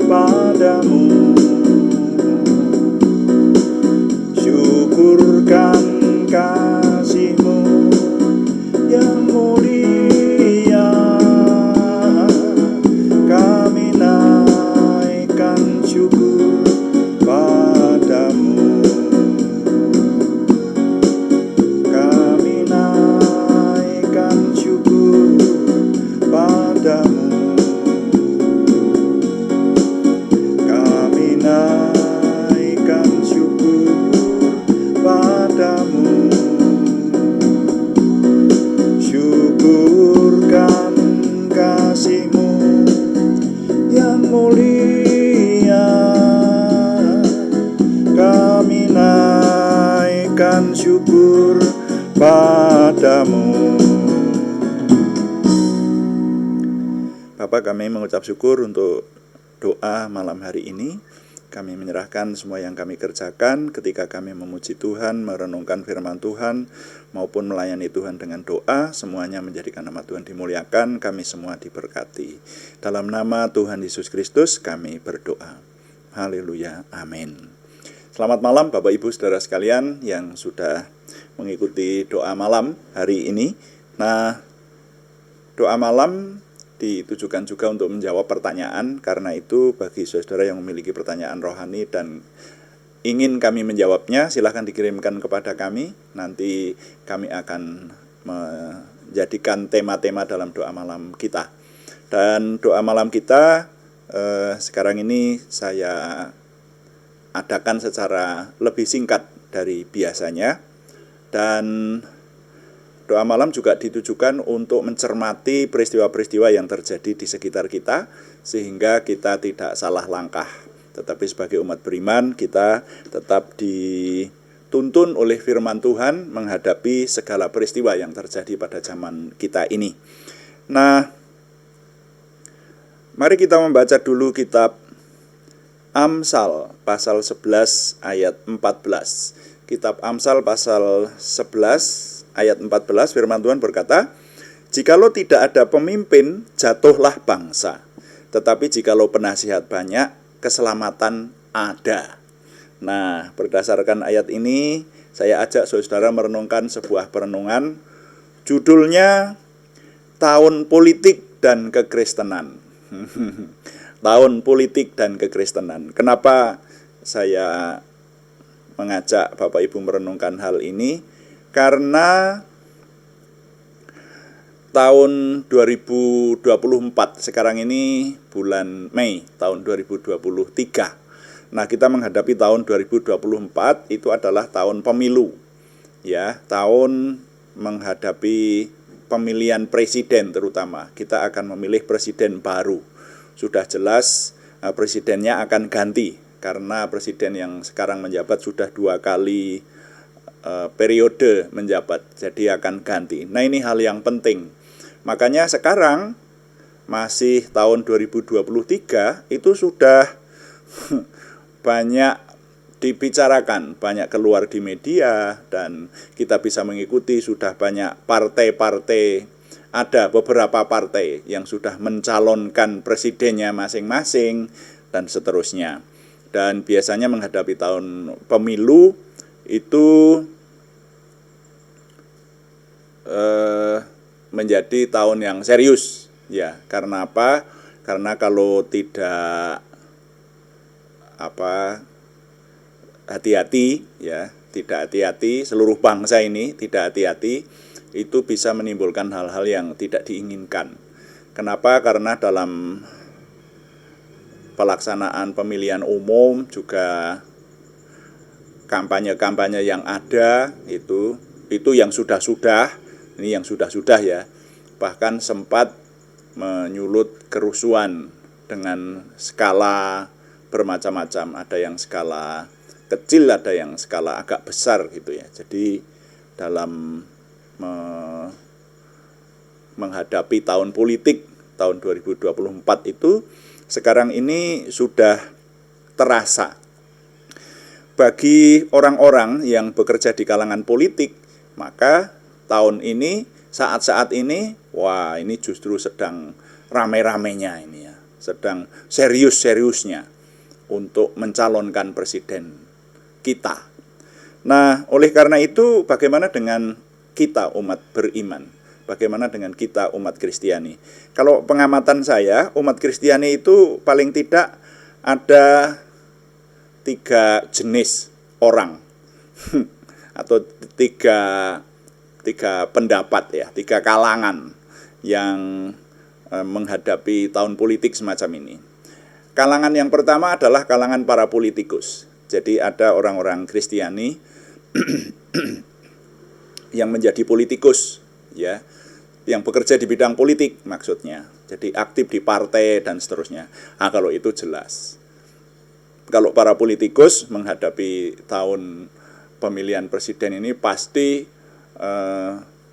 padamu. Syukurkan kasih-Mu yang mulia, kami naikkan syukur padamu. Kami naikkan syukur padamu. Kami naikkan syukur padamu. Syukurkan kasih-Mu yang mulia, kami naikkan syukur padamu. Bapak, kami mengucap syukur untuk doa malam hari ini. Kami menyerahkan semua yang kami kerjakan ketika kami memuji Tuhan, merenungkan firman Tuhan, maupun melayani Tuhan dengan doa. Semuanya menjadikan nama Tuhan dimuliakan, kami semua diberkati. Dalam nama Tuhan Yesus Kristus kami berdoa. Haleluya, amin. Selamat malam Bapak Ibu Saudara sekalian yang sudah mengikuti doa malam hari ini. Nah, doa malam ditujukan juga untuk menjawab pertanyaan. Karena itu bagi saudara yang memiliki pertanyaan rohani dan ingin kami menjawabnya, silahkan dikirimkan kepada kami. Nanti kami akan menjadikan tema-tema dalam doa malam kita. Dan doa malam kita sekarang ini saya adakan secara lebih singkat dari biasanya. Dan doa malam juga ditujukan untuk mencermati peristiwa-peristiwa yang terjadi di sekitar kita, sehingga kita tidak salah langkah. Tetapi sebagai umat beriman, kita tetap dituntun oleh firman Tuhan menghadapi segala peristiwa yang terjadi pada zaman kita ini. Nah, mari kita membaca dulu kitab Amsal pasal 11 ayat 14. Kitab Amsal pasal 11 ayat 14, firman Tuhan berkata, "Jikalau tidak ada pemimpin, jatuhlah bangsa. Tetapi jikalau penasihat banyak, keselamatan ada." Nah, berdasarkan ayat ini, saya ajak saudara merenungkan sebuah perenungan. Judulnya, Tahun Politik dan Kekristenan. Tahun Politik dan Kekristenan. Kenapa saya mengajak Bapak Ibu merenungkan hal ini? Karena tahun 2024, sekarang ini bulan Mei tahun 2023. Nah, kita menghadapi tahun 2024 itu adalah tahun pemilu. Ya, tahun menghadapi pemilihan presiden terutama. Kita akan memilih presiden baru. Sudah jelas presidennya akan ganti karena presiden yang sekarang menjabat sudah 2 kali periode menjabat, jadi akan ganti. Nah, ini hal yang penting. Makanya sekarang masih tahun 2023 itu sudah banyak dibicarakan, banyak keluar di media, dan kita bisa mengikuti sudah banyak partai-partai, ada beberapa partai yang sudah mencalonkan presidennya masing-masing dan seterusnya. Dan biasanya menghadapi tahun pemilu itu menjadi tahun yang serius, ya. Karena apa? Karena kalau tidak hati-hati, ya, tidak hati-hati, seluruh bangsa ini tidak hati-hati, itu bisa menimbulkan hal-hal yang tidak diinginkan. Kenapa? Karena dalam pelaksanaan pemilihan umum juga kampanye-kampanye yang ada itu yang sudah-sudah. Ini yang sudah-sudah, ya, bahkan sempat menyulut kerusuhan dengan skala bermacam-macam. Ada yang skala kecil, ada yang skala agak besar gitu, ya. Jadi dalam menghadapi tahun politik tahun 2024 itu sekarang ini sudah terasa. Bagi orang-orang yang bekerja di kalangan politik, maka tahun ini, saat-saat ini, wah, ini justru sedang rame-ramenya ini, ya. sedang serius-seriusnya untuk mencalonkan presiden kita. Nah, oleh karena itu bagaimana dengan kita umat beriman? Bagaimana dengan kita umat Kristiani? Kalau pengamatan saya, umat Kristiani itu paling tidak ada 3 jenis orang atau tiga pendapat ya, 3 kalangan yang menghadapi tahun politik semacam ini. Kalangan yang pertama adalah kalangan para politikus. Jadi ada orang-orang Kristiani yang menjadi politikus, ya, yang bekerja di bidang politik maksudnya. Jadi aktif di partai dan seterusnya. Nah, kalau itu jelas. Kalau para politikus menghadapi tahun pemilihan presiden ini pasti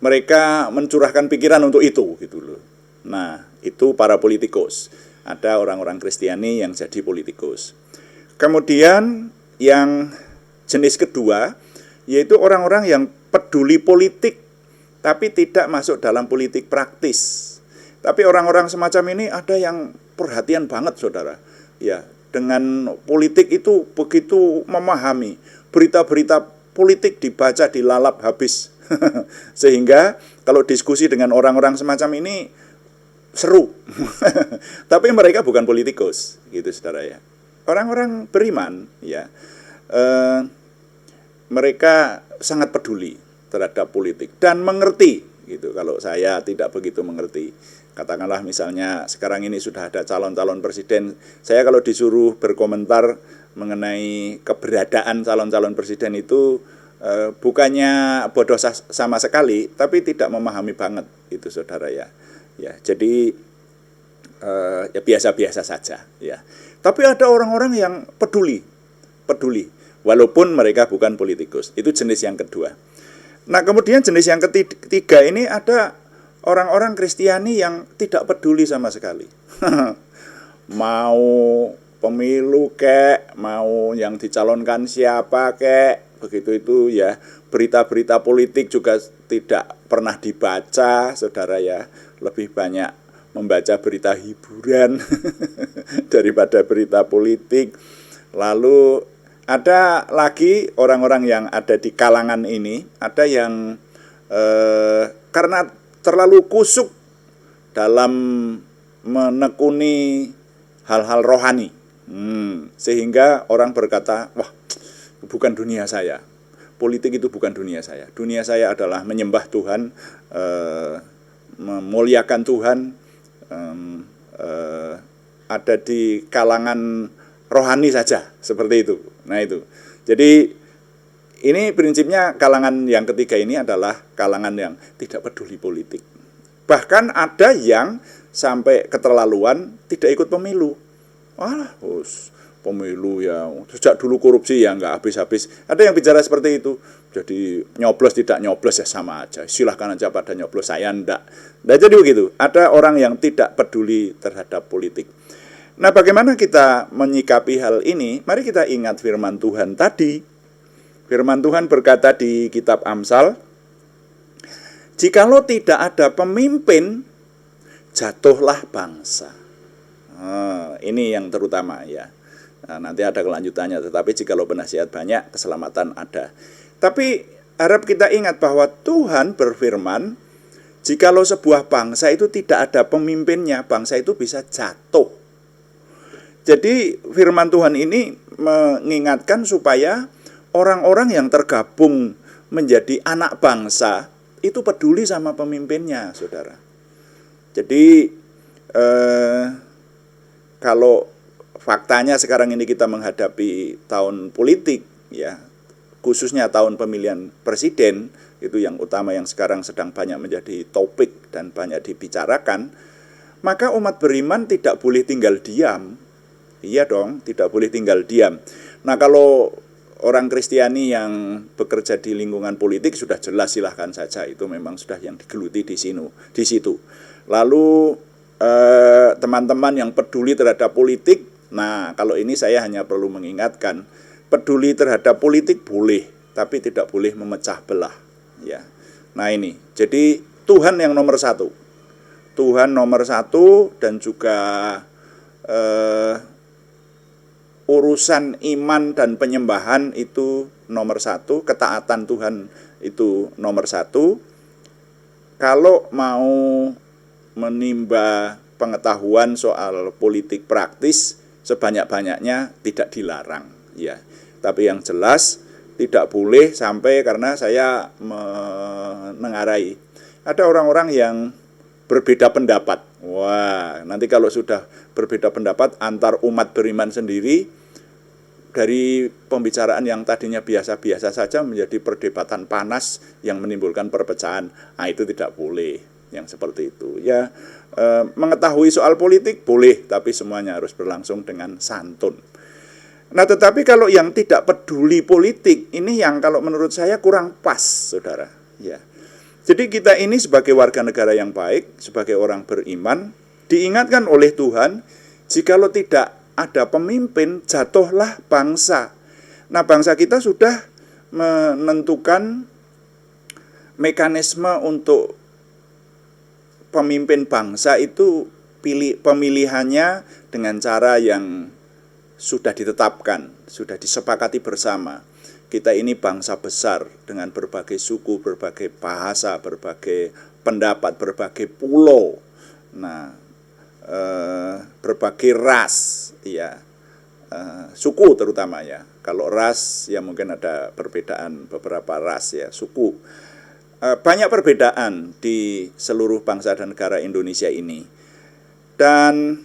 mereka mencurahkan pikiran untuk itu, gitu loh. Nah, itu para politikus. Ada orang-orang Kristiani yang jadi politikus. Kemudian yang jenis kedua yaitu orang-orang yang peduli politik tapi tidak masuk dalam politik praktis. Tapi orang-orang semacam ini ada yang perhatian banget, saudara. Ya, dengan politik itu begitu memahami. Berita-berita politik dibaca, dilalap habis. Sehingga kalau diskusi dengan orang-orang semacam ini seru. Tapi mereka bukan politikus, gitu saudara ya. Orang-orang beriman ya, mereka sangat peduli terhadap politik dan mengerti gitu. Kalau saya tidak begitu mengerti. Katakanlah misalnya sekarang ini sudah ada calon-calon presiden, saya kalau disuruh berkomentar mengenai keberadaan calon-calon presiden itu bukannya bodoh sama sekali, tapi tidak memahami banget itu saudara ya. Ya, jadi ya biasa-biasa saja ya. Tapi ada orang-orang yang peduli, walaupun mereka bukan politikus. Itu jenis yang kedua. Nah, kemudian jenis yang ketiga ini ada orang-orang Kristiani yang tidak peduli sama sekali. Mau pemilu kek, mau yang dicalonkan siapa kek, begitu itu ya. Berita-berita politik juga tidak pernah dibaca, saudara ya. Lebih banyak membaca berita hiburan daripada berita politik. Lalu ada lagi orang-orang yang ada di kalangan ini, ada yang karena terlalu kusuk dalam menekuni hal-hal rohani, sehingga orang berkata, wah, bukan dunia saya. Politik itu bukan dunia saya. Dunia saya adalah menyembah Tuhan, memuliakan Tuhan, ada di kalangan rohani saja, seperti itu. Nah itu. Jadi ini prinsipnya kalangan yang ketiga ini adalah kalangan yang tidak peduli politik. Bahkan ada yang sampai keterlaluan tidak ikut pemilu. Wah, pemilu ya, sejak dulu korupsi ya nggak habis-habis. Ada yang bicara seperti itu. Jadi nyoblos tidak nyoblos ya sama aja. Silahkan aja pada nyoblos, saya enggak. Nah, jadi begitu. Ada orang yang tidak peduli terhadap politik. Nah, bagaimana kita menyikapi hal ini? Mari kita ingat firman Tuhan tadi. Firman Tuhan berkata di kitab Amsal, jikalau tidak ada pemimpin, jatuhlah bangsa. Ini yang terutama ya. Nah, nanti ada kelanjutannya, tetapi jikalau penasihat banyak, keselamatan ada. Tapi harap kita ingat bahwa Tuhan berfirman, jikalau sebuah bangsa itu tidak ada pemimpinnya, bangsa itu bisa jatuh. Jadi firman Tuhan ini mengingatkan supaya orang-orang yang tergabung menjadi anak bangsa itu peduli sama pemimpinnya, saudara. Jadi kalau faktanya sekarang ini kita menghadapi tahun politik, ya, khususnya tahun pemilihan presiden, itu yang utama yang sekarang sedang banyak menjadi topik dan banyak dibicarakan, maka umat beriman tidak boleh tinggal diam. Iya dong, tidak boleh tinggal diam. Nah, kalau orang Kristiani yang bekerja di lingkungan politik sudah jelas, silahkan saja, itu memang sudah yang digeluti di situ. Lalu teman-teman yang peduli terhadap politik, nah kalau ini saya hanya perlu mengingatkan, peduli terhadap politik boleh, tapi tidak boleh memecah belah. Ya, nah ini, jadi Tuhan yang nomor satu, Tuhan nomor satu, dan juga urusan iman dan penyembahan itu nomor satu, ketaatan Tuhan itu nomor satu. Kalau mau menimba pengetahuan soal politik praktis, sebanyak-banyaknya tidak dilarang, ya. Tapi yang jelas tidak boleh sampai, karena saya menengarai ada orang-orang yang berbeda pendapat. Wah, nanti kalau sudah berbeda pendapat antar umat beriman sendiri, dari pembicaraan yang tadinya biasa-biasa saja menjadi perdebatan panas yang menimbulkan perpecahan. Nah, itu tidak boleh yang seperti itu. Ya, mengetahui soal politik boleh, tapi semuanya harus berlangsung dengan santun. Nah, tetapi kalau yang tidak peduli politik, ini yang kalau menurut saya kurang pas, saudara. Ya. Jadi kita ini sebagai warga negara yang baik, sebagai orang beriman, diingatkan oleh Tuhan, jikalau tidak ada pemimpin, jatuhlah bangsa. Nah, bangsa kita sudah menentukan mekanisme untuk pemimpin bangsa itu pemilihannya dengan cara yang sudah ditetapkan, sudah disepakati bersama. Kita ini bangsa besar dengan berbagai suku, berbagai bahasa, berbagai pendapat, berbagai pulau. Nah, berbagai ras, ya, suku terutama ya. Kalau ras ya mungkin ada perbedaan beberapa ras ya, suku. Banyak perbedaan di seluruh bangsa dan negara Indonesia ini. Dan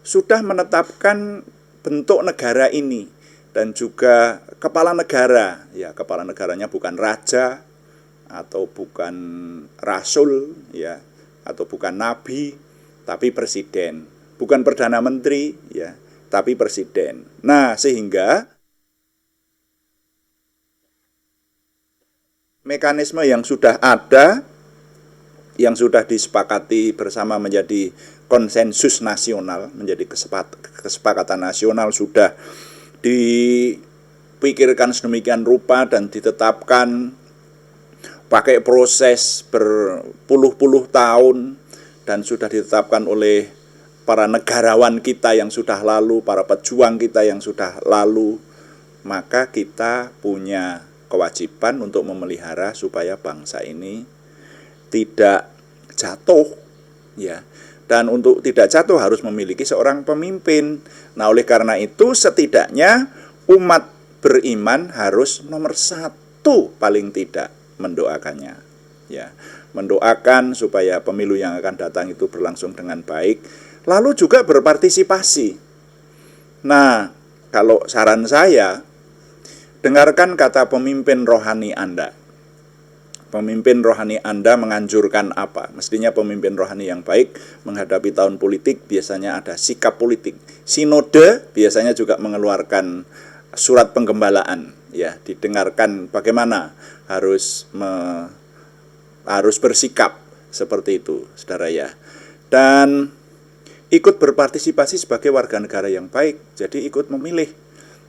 sudah menetapkan bentuk negara ini dan juga kepala negara. Ya, kepala negaranya bukan raja atau bukan rasul ya, atau bukan nabi, tapi presiden. Bukan perdana menteri ya, tapi presiden. Nah, sehingga mekanisme yang sudah ada, yang sudah disepakati bersama menjadi konsensus nasional, menjadi kesepakatan nasional, sudah dipikirkan sedemikian rupa dan ditetapkan pakai proses berpuluh-puluh tahun, dan sudah ditetapkan oleh para negarawan kita yang sudah lalu, para pejuang kita yang sudah lalu. Maka kita punya kewajiban untuk memelihara supaya bangsa ini tidak jatuh, ya. Dan untuk tidak jatuh harus memiliki seorang pemimpin. Nah, oleh karena itu setidaknya umat beriman harus nomor satu paling tidak mendoakannya, ya, mendoakan supaya pemilu yang akan datang itu berlangsung dengan baik, lalu juga berpartisipasi. Nah, kalau saran saya, dengarkan kata pemimpin rohani Anda. Pemimpin rohani Anda menganjurkan apa? Mestinya pemimpin rohani yang baik menghadapi tahun politik biasanya ada sikap politik. Sinode biasanya juga mengeluarkan surat penggembalaan, ya, didengarkan bagaimana harus bersikap seperti itu, saudara ya. Dan ikut berpartisipasi sebagai warga negara yang baik. Jadi ikut memilih,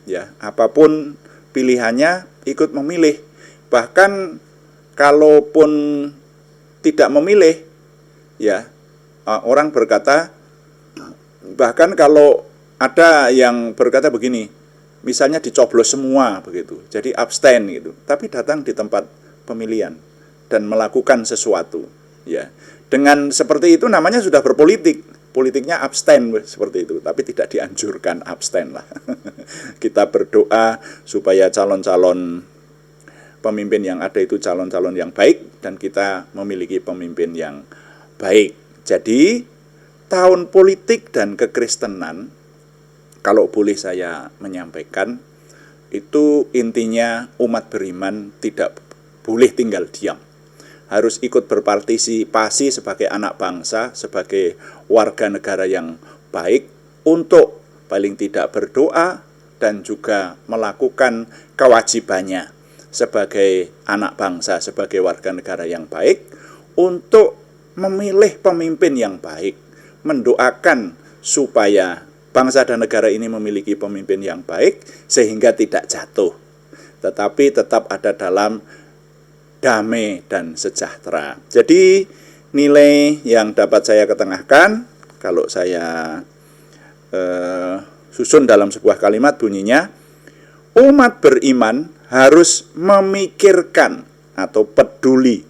ya, apapun pilihannya ikut memilih. Bahkan kalaupun tidak memilih, ya, orang berkata, bahkan kalau ada yang berkata begini, misalnya dicoblos semua begitu, jadi abstain gitu, tapi datang di tempat pemilihan dan melakukan sesuatu, ya, dengan seperti itu namanya sudah berpolitik. Politiknya abstain seperti itu, tapi tidak dianjurkan abstain lah. Kita berdoa supaya calon-calon pemimpin yang ada itu calon-calon yang baik, dan kita memiliki pemimpin yang baik. Jadi tahun politik dan kekristenan, kalau boleh saya menyampaikan, itu intinya umat beriman tidak boleh tinggal diam, harus ikut berpartisipasi sebagai anak bangsa, sebagai warga negara yang baik, untuk paling tidak berdoa dan juga melakukan kewajibannya sebagai anak bangsa, sebagai warga negara yang baik, untuk memilih pemimpin yang baik, mendoakan supaya bangsa dan negara ini memiliki pemimpin yang baik sehingga tidak jatuh, tetapi tetap ada dalam damai dan sejahtera. Jadi nilai yang dapat saya ketengahkan, kalau saya susun dalam sebuah kalimat, bunyinya, umat beriman harus memikirkan atau peduli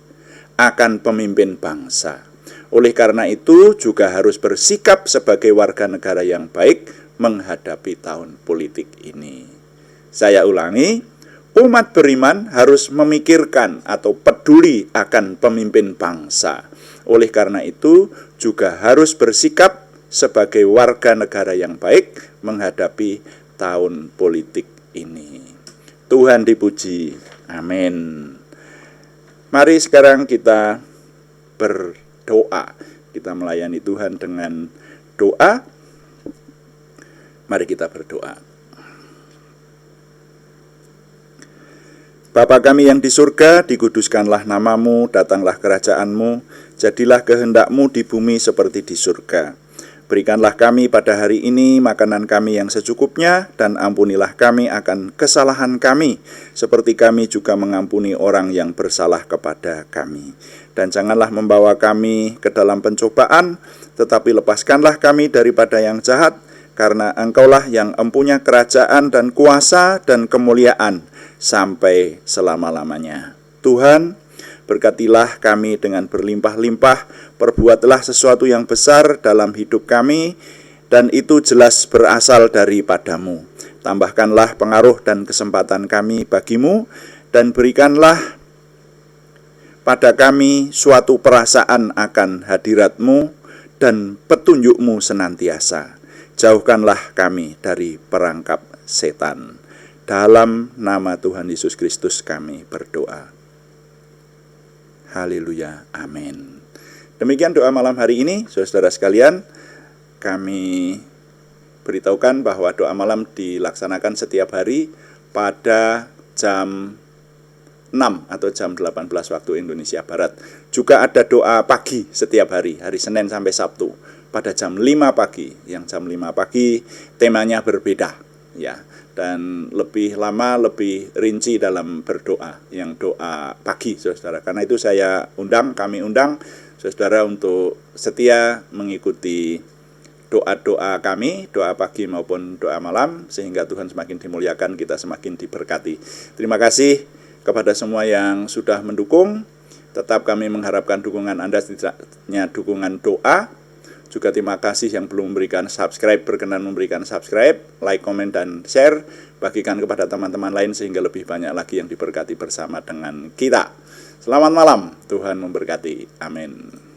akan pemimpin bangsa. Oleh karena itu juga harus bersikap sebagai warga negara yang baik menghadapi tahun politik ini. Saya ulangi, umat beriman harus memikirkan atau peduli akan pemimpin bangsa. Oleh karena itu juga harus bersikap sebagai warga negara yang baik menghadapi tahun politik ini. Tuhan dipuji. Amin. Mari sekarang kita berdoa. Kita melayani Tuhan dengan doa. Mari kita berdoa. Bapa kami yang di surga, dikuduskanlah namamu, datanglah kerajaanmu, jadilah kehendakmu di bumi seperti di surga. Berikanlah kami pada hari ini makanan kami yang secukupnya, dan ampunilah kami akan kesalahan kami, seperti kami juga mengampuni orang yang bersalah kepada kami. Dan janganlah membawa kami ke dalam pencobaan, tetapi lepaskanlah kami daripada yang jahat, karena Engkaulah yang empunya kerajaan dan kuasa dan kemuliaan sampai selama-lamanya. Tuhan, berkatilah kami dengan berlimpah-limpah, perbuatlah sesuatu yang besar dalam hidup kami, dan itu jelas berasal daripadamu. Tambahkanlah pengaruh dan kesempatan kami bagimu, dan berikanlah pada kami suatu perasaan akan hadiratmu dan petunjukmu senantiasa. Jauhkanlah kami dari perangkap setan. Dalam nama Tuhan Yesus Kristus kami berdoa. Haleluya, amin. Demikian doa malam hari ini, saudara sekalian. Kami beritahukan bahwa doa malam dilaksanakan setiap hari pada jam 6 atau jam 18 waktu Indonesia Barat. Juga ada doa pagi setiap hari Senin sampai Sabtu pada jam 5 pagi. Yang jam 5 pagi temanya berbeda, ya. Dan lebih lama, lebih rinci dalam berdoa, yang doa pagi, saudara. Karena itu kami undang saudara untuk setia mengikuti doa-doa kami, doa pagi maupun doa malam, sehingga Tuhan semakin dimuliakan, kita semakin diberkati. Terima kasih kepada semua yang sudah mendukung. Tetap kami mengharapkan dukungan Anda, setidaknya dukungan doa. Juga terima kasih yang belum memberikan subscribe, berkenan memberikan subscribe, like, komen, dan share. Bagikan kepada teman-teman lain sehingga lebih banyak lagi yang diberkati bersama dengan kita. Selamat malam, Tuhan memberkati. Amin.